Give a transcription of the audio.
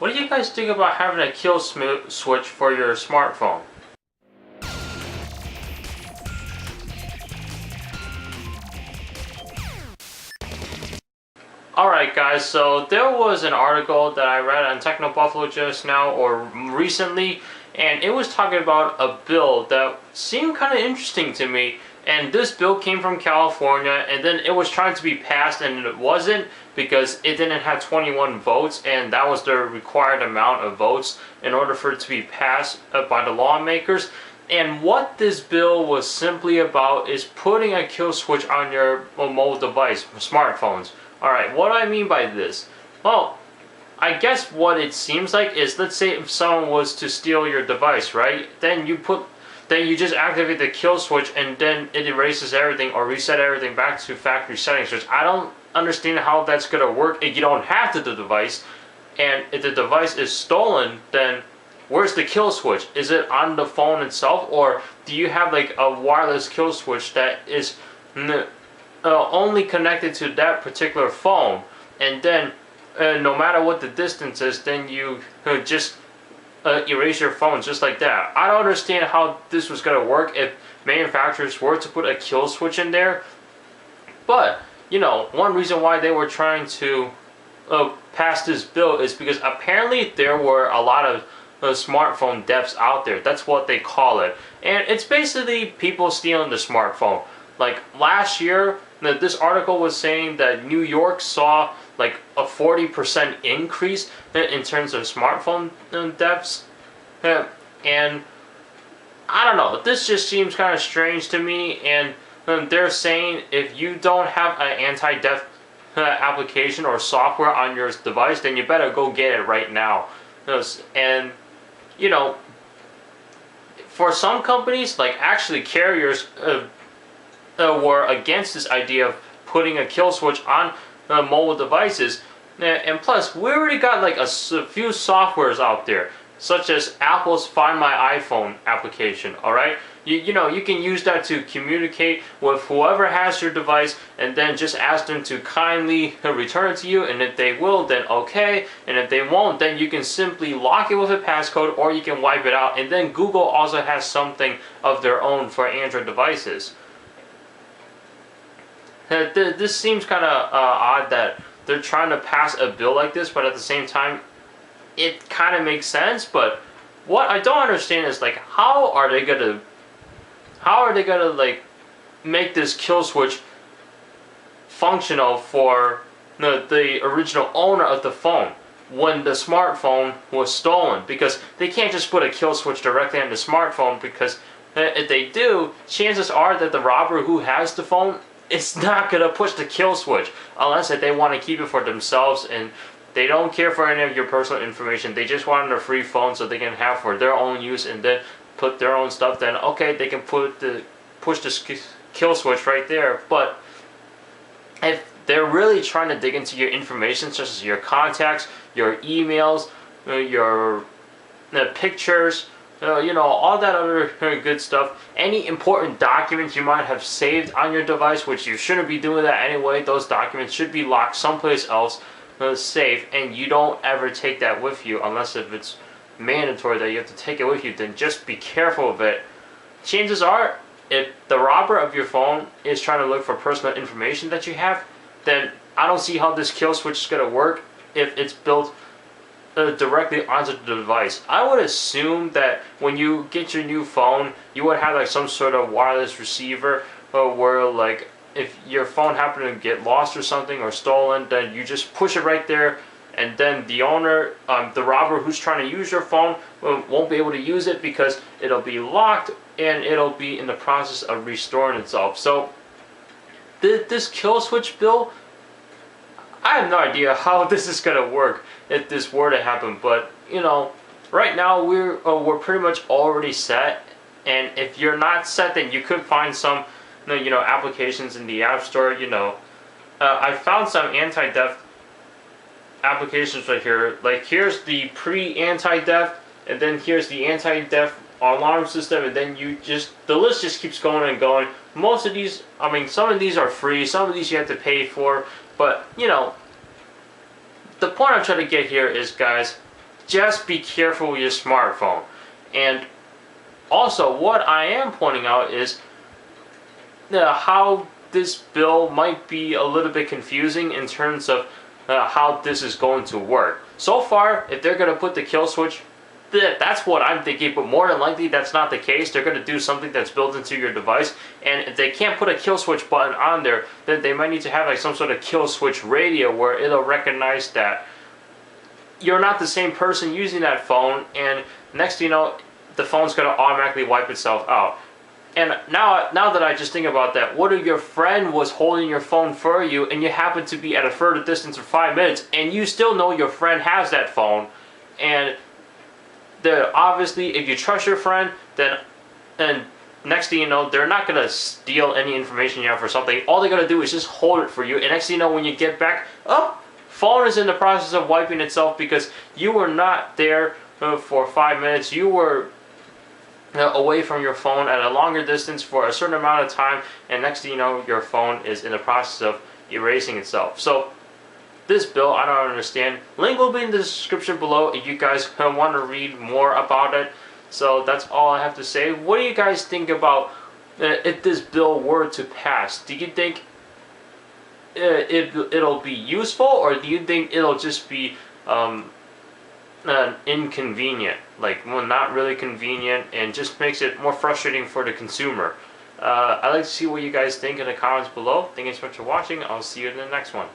What do you guys think about having a kill switch for your smartphone? Alright guys, so there was an article that I read on Techno Buffalo just now, or recently, and it was talking about a bill that seemed kind of interesting to me. And this bill came from California, and then it was trying to be passed, and it wasn't because it didn't have 21 votes, and that was the required amount of votes in order for it to be passed by the lawmakers. And what this bill was simply about is putting a kill switch on your mobile device, smartphones. Alright, what do I mean by this? Well, I guess what it seems like is, let's say if someone was to steal your device, right? Then you just activate the kill switch, and then it erases everything or reset everything back to factory settings, which I don't understand how that's going to work if you don't have the device. And if the device is stolen, then where's the kill switch? Is it on the phone itself, or do you have like a wireless kill switch that is only connected to that particular phone, and then no matter what the distance is, then you just erase your phone just like that? I don't understand how this was going to work if manufacturers were to put a kill switch in there. But, you know, one reason why they were trying to pass this bill is because apparently there were a lot of smartphone thefts out there. That's what they call it. And it's basically people stealing the smartphone. Like last year, this article was saying that New York saw like a 40% increase in terms of smartphone thefts. And I don't know, this just seems kind of strange to me. And they're saying if you don't have an anti-theft application or software on your device, then you better go get it right now. And you know, for some companies, like actually carriers were against this idea of putting a kill switch on mobile devices. And plus, we already got like a few softwares out there, such as Apple's Find My iPhone application. Alright, you know, you can use that to communicate with whoever has your device, and then just ask them to kindly return it to you. And if they will, then okay, and if they won't, then you can simply lock it with a passcode, or you can wipe it out. And then Google also has something of their own for Android devices. This seems kind of odd that they're trying to pass a bill like this, but at the same time, it kind of makes sense. But what I don't understand is, like, how are they gonna like make this kill switch functional for the original owner of the phone when the smartphone was stolen? Because they can't just put a kill switch directly on the smartphone, because if they do, chances are that the robber who has the phone is not going to push the kill switch unless that they want to keep it for themselves, and they don't care for any of your personal information. They just want a free phone so they can have for their own use, and then put their own stuff. Then okay, they can push the kill switch right there. But if they're really trying to dig into your information, such as your contacts, your emails, your pictures, you know, all that other good stuff, any important documents you might have saved on your device, which you shouldn't be doing that anyway. Those documents should be locked someplace else, safe, and you don't ever take that with you unless if it's mandatory that you have to take it with you. Then just be careful of it. Chances are, if the robber of your phone is trying to look for personal information that you have, then I don't see how this kill switch is going to work if it's built directly onto the device. I would assume that when you get your new phone, you would have like some sort of wireless receiver where, like, if your phone happened to get lost or something or stolen, then you just push it right there, and then the owner, the robber who's trying to use your phone, won't be able to use it because it'll be locked and it'll be in the process of restoring itself. So this kill switch bill, I have no idea how this is going to work if this were to happen. But, you know, right now we're pretty much already set. And if you're not set, then you could find some, you know, applications in the App Store. You know, I found some anti-theft applications right here. Like, here's the pre-anti-theft, and then here's the anti-theft alarm system, and then the list just keeps going and going. Most of these, I mean, some of these are free, some of these you have to pay for. But, you know, the point I'm trying to get here is, guys, just be careful with your smartphone. And also, what I am pointing out is how this bill might be a little bit confusing in terms of how this is going to work. So far, if they're going to put the kill switch, that's what I'm thinking, but more than likely that's not the case. They're going to do something that's built into your device, and if they can't put a kill switch button on there, then they might need to have like some sort of kill switch radio where it'll recognize that you're not the same person using that phone, and next thing you know, the phone's going to automatically wipe itself out. And now that I just think about that, what if your friend was holding your phone for you and you happen to be at a further distance of 5 minutes and you still know your friend has that phone, and obviously if you trust your friend, then and next thing you know, they're not going to steal any information you have for something. All they're going to do is just hold it for you, and next thing you know, when you get back, oh, phone is in the process of wiping itself because you were not there for 5 minutes. You were away from your phone at a longer distance for a certain amount of time, and next thing you know, your phone is in the process of erasing itself. So this bill, I don't understand. Link will be in the description below if you guys want to read more about it. So that's all I have to say. What do you guys think about if this bill were to pass? Do you think it'll be useful, or do you think it'll just be inconvenient, like, well, not really convenient, and just makes it more frustrating for the consumer? I'd like to see what you guys think in the comments below. Thank you so much for watching. I'll see you in the next one.